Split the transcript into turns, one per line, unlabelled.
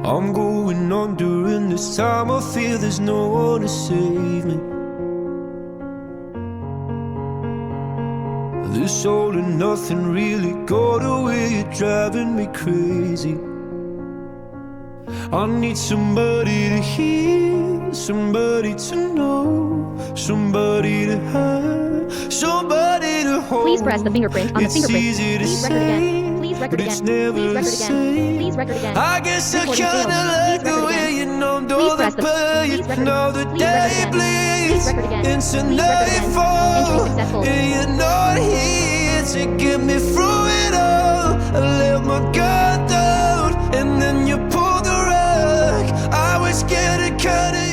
I'm going on during this time. I feel there's no one to save me. This all and nothing really got away. You're driving me crazy. I need somebody to hear, somebody to know, somebody to have, somebody to hold.
Please press the fingerprint on the fingerprint.
It's easy to
Please record
say,
again. Please record
but
again.
it's never
Please
the
record again.
same.
Please record again.
I guess I
Recording
kinda
failed.
like
Please
the
record
way
again.
you numbed
Please
all the
press the-
pain.
please record
Now
again.
the
Please record
day
again.
bleeds
Please record again.
into
Please record again.
nightfall,
Entry successful.
and you're not here to get me through it all. I let my guard down, and then you pulled the rug. I was scared to cut it